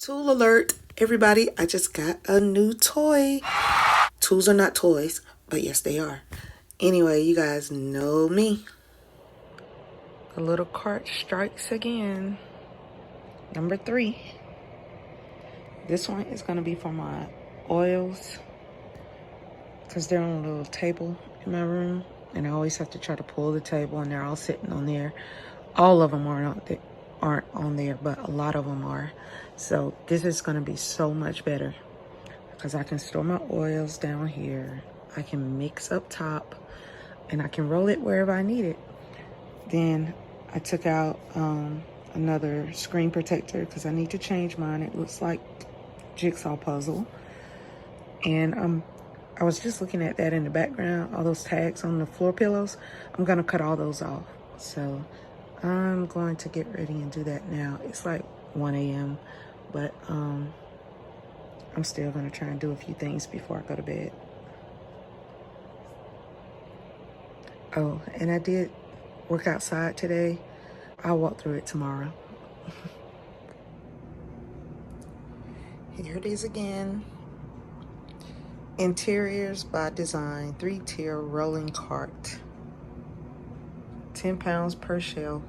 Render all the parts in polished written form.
Tool alert, everybody, I just got a new toy. Tools are not toys, but yes, they are. Anyway, you guys know me. The little cart strikes again. Number 3. This one is going to be for my oils because they're on a little table in my room, and I always have to try to pull the table, and they're all sitting on there. All of them aren't on there, but a lot of them are. So this is going to be so much better because I can store my oils down here. I can mix up top, and I can roll it wherever I need it. Then I took out another screen protector because I need to change mine. It looks like jigsaw puzzle. And I was just looking at that in the background, all those tags on the floor pillows. I'm gonna cut all those off. So I'm going to get ready and do that now. It's like 1 a.m. but I'm still gonna try and do a few things before I go to bed. Oh, and I did work outside today. I'll walk through it tomorrow. Here it is again. Interiors by Design 3-tier rolling cart. 10 pounds per shelf.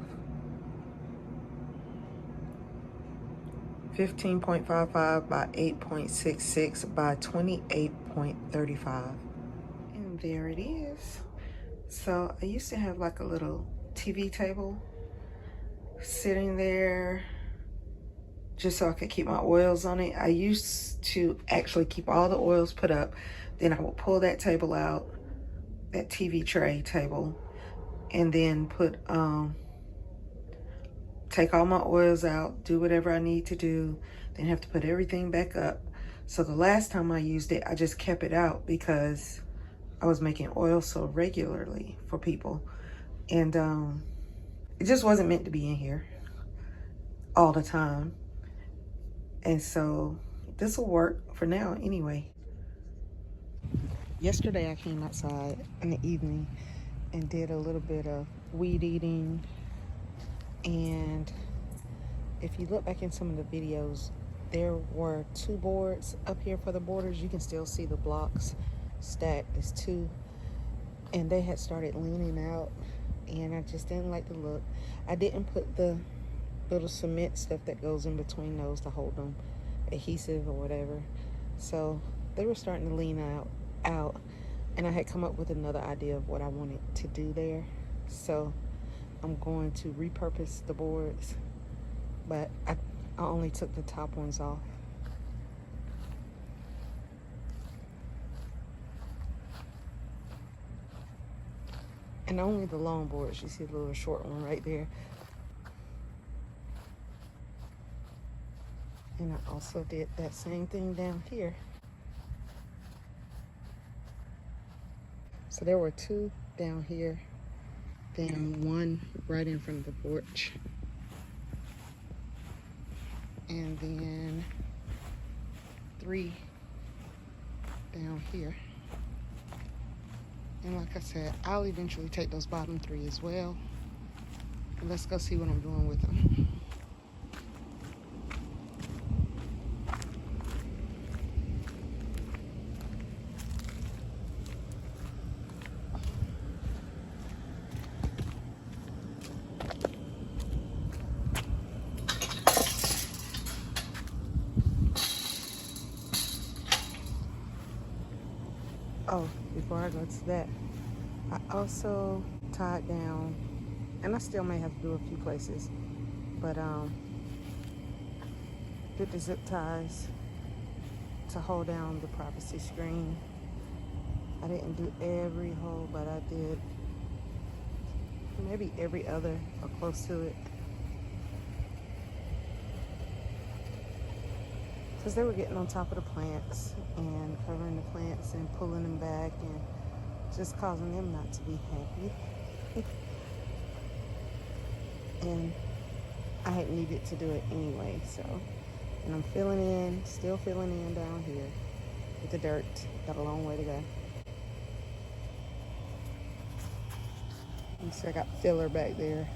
15.55 by 8.66 by 28.35. And there it is. So I used to have like a little TV table sitting there just so I could keep my oils on it. I used to actually keep all the oils put up. Then I would pull that table out, that TV tray table, and then put take all my oils out, do whatever I need to do, then have to put everything back up. So the last time I used it, I just kept it out because I was making oil so regularly for people. And it just wasn't meant to be in here all the time. And so this will work for now anyway. Yesterday I came outside in the evening and did a little bit of weed eating. And if you look back in some of the videos, there were 2 boards up here for the borders. You can still see the blocks stacked as 2. And they had started leaning out, and I just didn't like the look. I didn't put the little cement stuff that goes in between those to hold them, adhesive or whatever. So they were starting to lean out, and I had come up with another idea of what I wanted to do there. So I'm going to repurpose the boards, but I only took the top ones off. And only the long boards. You see the little short one right there. And I also did that same thing down here. So there were 2 down here, then 1 right in front of the porch, and then 3 down here. And like I said, I'll eventually take those bottom 3 as well. And let's go see what I'm doing with them. Oh, before I go to that, I also tied down, and I still may have to do a few places, but did the zip ties to hold down the privacy screen. I didn't do every hole, but I did maybe every other or close to it. Because they were getting on top of the plants and covering the plants and pulling them back and just causing them not to be happy. And I had needed to do it anyway, so. And I'm still filling in down here with the dirt. Got a long way to go. You see I got filler back there.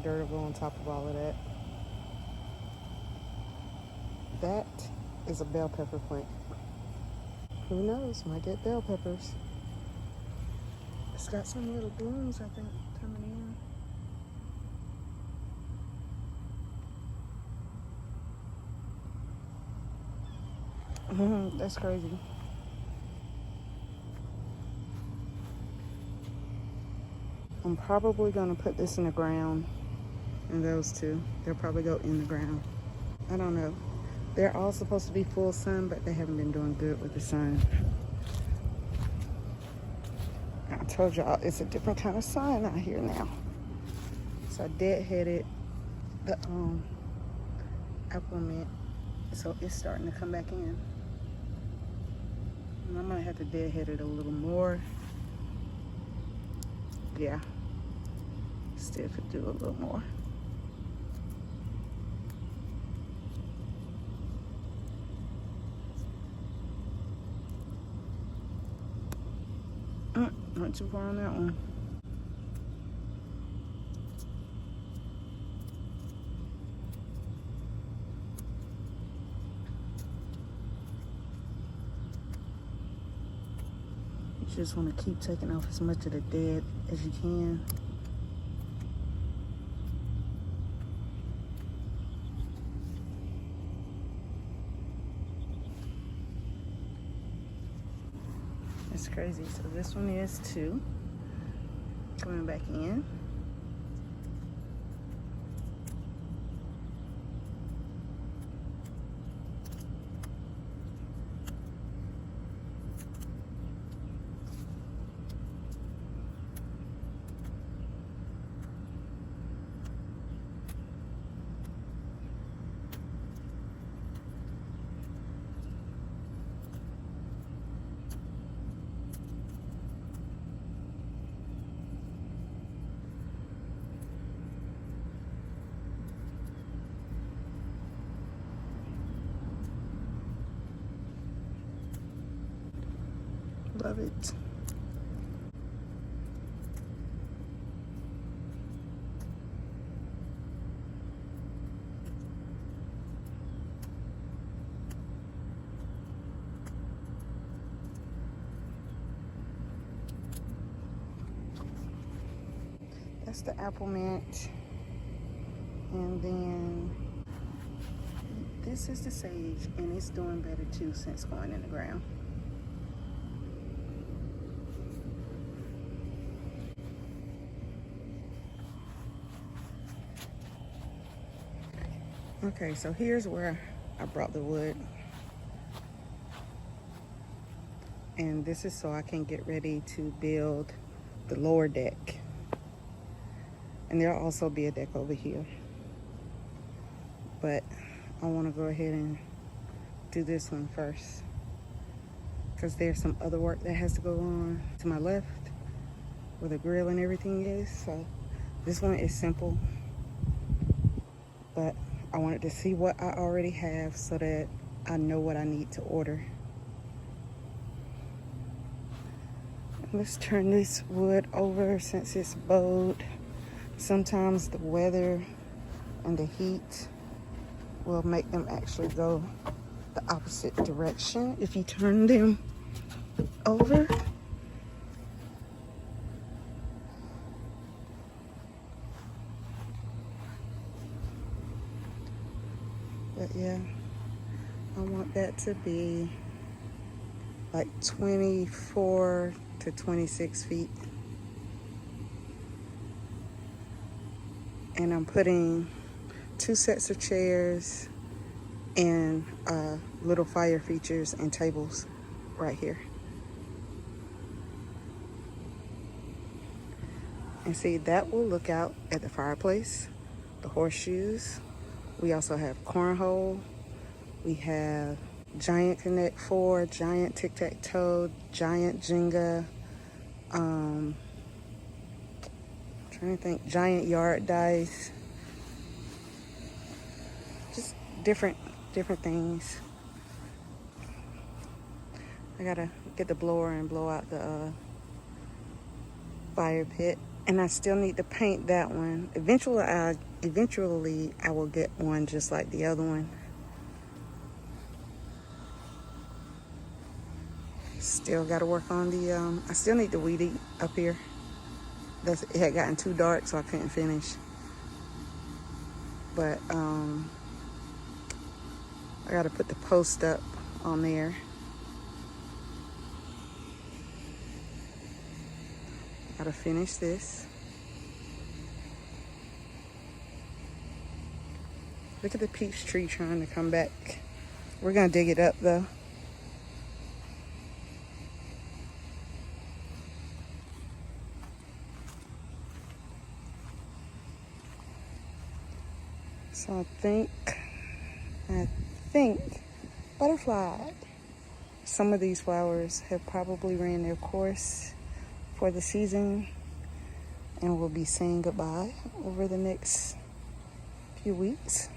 Dirt will go on top of all of that. That is a bell pepper plant. Who knows? Might get bell peppers. It's got some little blooms, I think, coming in. That's crazy. I'm probably going to put this in the ground. And those two, they'll probably go in the ground. I don't know. They're all supposed to be full sun, but they haven't been doing good with the sun. I told y'all it's a different kind of sun out here now. So I deadheaded the apple mint, so it's starting to come back in. And I'm gonna have to deadhead it a little more. Yeah, still could do a little more. Not too far on that one. You just want to keep taking off as much of the dead as you can. It's crazy. So this one is 2. Coming back in. Love it. That's the apple mint. And then this is the sage, and it's doing better too since going in the ground. Okay, so here's where I brought the wood. And this is so I can get ready to build the lower deck. And there'll also be a deck over here. But I want to go ahead and do this one first, because there's some other work that has to go on to my left where the grill and everything is. So this one is simple, but I wanted to see what I already have so that I know what I need to order. Let's turn this wood over since it's bowed. Sometimes the weather and the heat will make them actually go the opposite direction if you turn them over. But yeah, I want that to be like 24 to 26 feet. And I'm putting 2 sets of chairs and little fire features and tables right here. And see, that will look out at the fireplace, the horseshoes. We also have cornhole. We have giant Connect 4, giant tic-tac-toe, giant Jenga, trying to think, giant yard dice. Just different things. I gotta get the blower and blow out the fire pit. And I still need to paint that one. Eventually I will get one just like the other one. Still got to work on the, I still need the weed eat up here. It had gotten too dark, so I couldn't finish. But I got to put the post up on there. Got to finish this. Look at the peach tree trying to come back. We're going to dig it up though. So I think butterfly. Some of these flowers have probably ran their course for the season and will be saying goodbye over the next few weeks.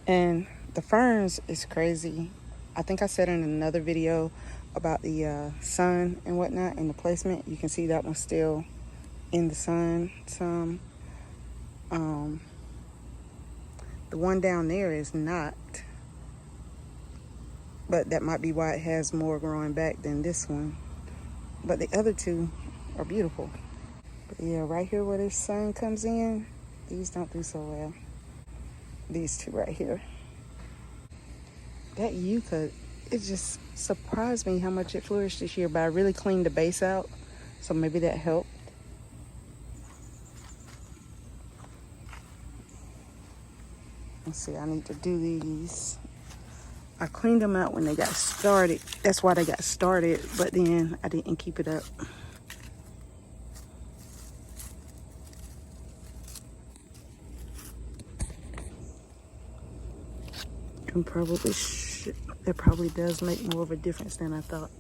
And the ferns is crazy. I think I said in another video about the sun and whatnot and the placement. You can see that one's still in the sun some. The one down there is not, but that might be why it has more growing back than this one. But the other two are beautiful. But yeah, right here where the sun comes in, these don't do so well. These two right here. That yucca, it just surprised me how much it flourished this year, but I really cleaned the base out, so maybe that helped. Let's see, I need to do these. I cleaned them out when they got started. That's why they got started, but then I didn't keep it up. And that probably does make more of a difference than I thought.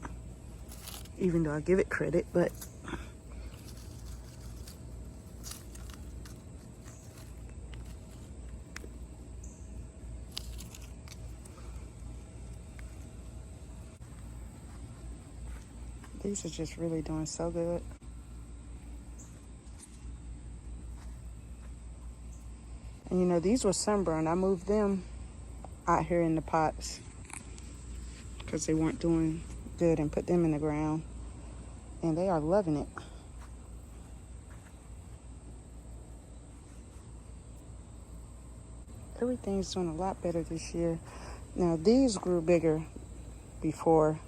Even though I give it credit, but these are just really doing so good. And you know, these were sunburned. I moved them out here in the pots because they weren't doing good and put them in the ground. And they are loving it. Everything's doing a lot better this year. Now, these grew bigger before.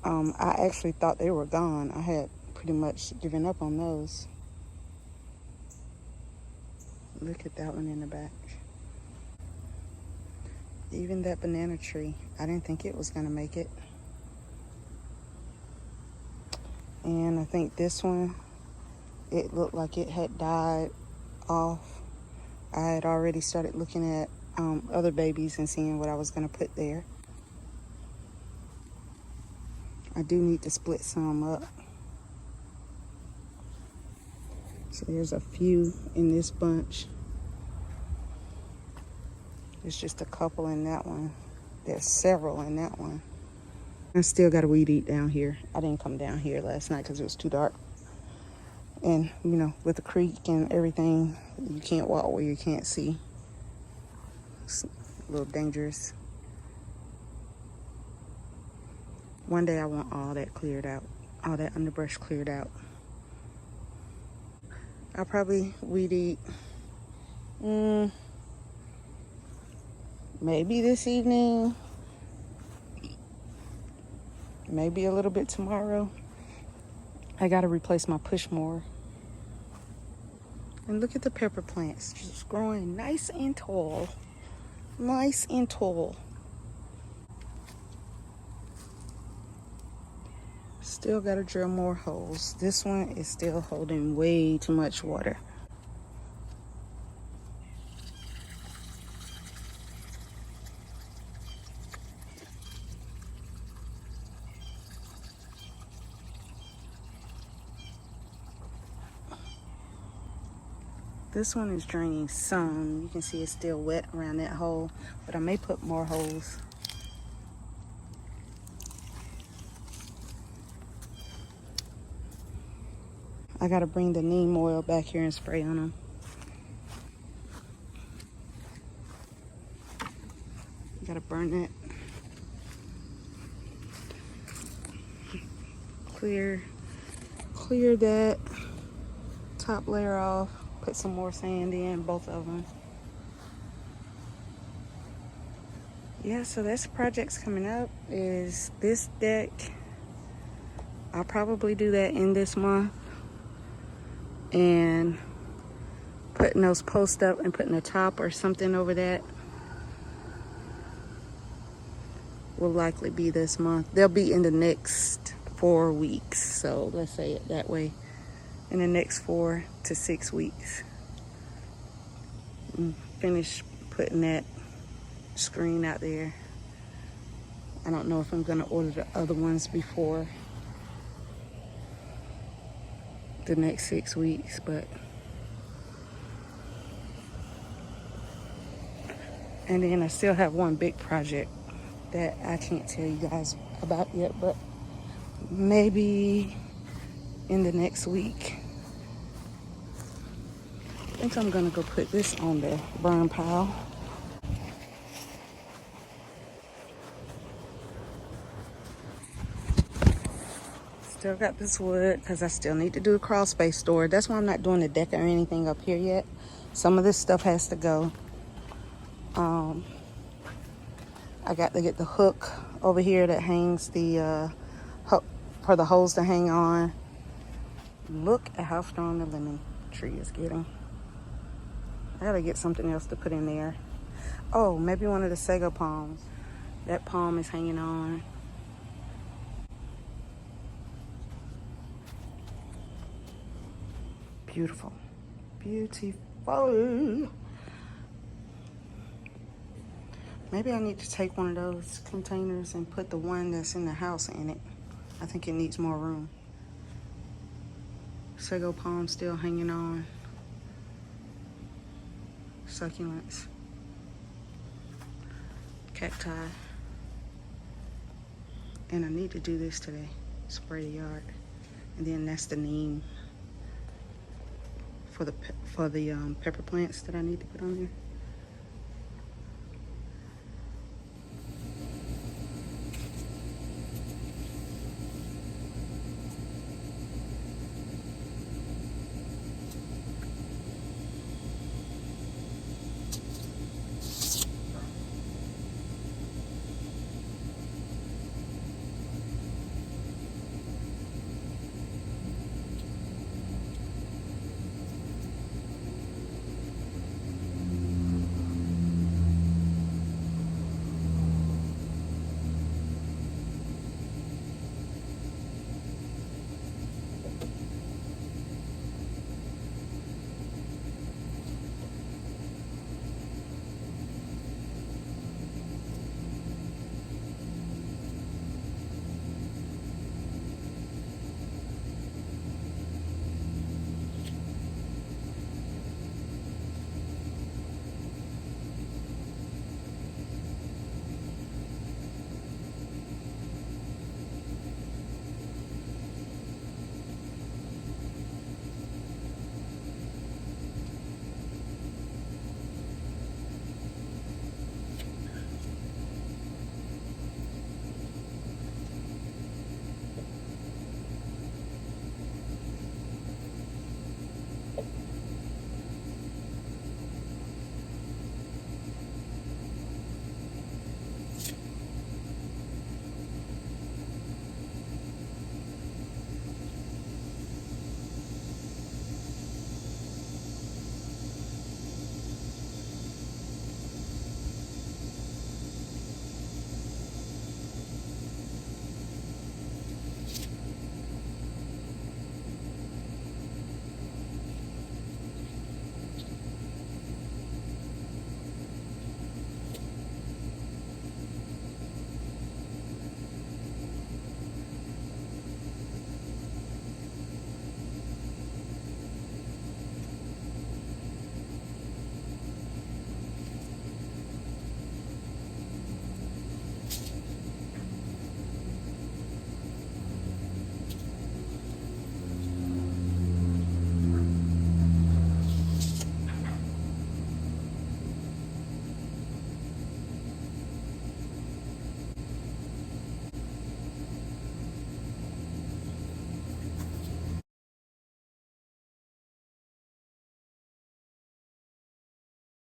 I actually thought they were gone. I had pretty much given up on those. Look at that one in the back. Even that banana tree, I didn't think it was gonna make it. And I think this one, it looked like it had died off. I had already started looking at other babies and seeing what I was gonna put there. I do need to split some up. So there's a few in this bunch. There's just a couple in that one. There's several in that one. I still got a weed eat down here. I didn't come down here last night because it was too dark. And, you know, with the creek and everything, you can't walk where you can't see. It's a little dangerous. One day I want all that cleared out, all that underbrush cleared out. I'll probably weed eat maybe this evening, maybe a little bit tomorrow. I gotta replace my push mower. And look at the pepper plants, just growing nice and tall. Nice and tall. Still gotta drill more holes. This one is still holding way too much water. This one is draining some. You can see it's still wet around that hole, but I may put more holes. I gotta bring the neem oil back here and spray on them. Gotta burn that. clear that top layer off, put some more sand in, both of them. Yeah, so that's projects coming up is this deck. I'll probably do that in this month, and putting those posts up and putting a top or something over that will likely be this month. They'll be in the next 4 weeks, so let's say it that way, in the next 4 to 6 weeks. Finish putting that screen out there. I don't know if I'm gonna order the other ones before the next 6 weeks, but and then I still have one big project that I can't tell you guys about yet, but maybe in the next week. I think I'm gonna go put this on the burn pile. Still got this wood because I still need to do a crawl space store. That's why I'm not doing the deck or anything up here yet. Some of this stuff has to go. I got to get the hook over here that hangs the for the hose to hang on. Look at how strong the lemon tree is getting. I gotta get something else to put in there. Oh, maybe one of the sago palms. That palm is hanging on. Beautiful. Beautiful. Maybe I need to take one of those containers and put the one that's in the house in it. I think it needs more room. Sago palm still hanging on. Succulents. Cacti. And I need to do this today. Spray the yard. And then that's the neem for the pepper plants that I need to put on there.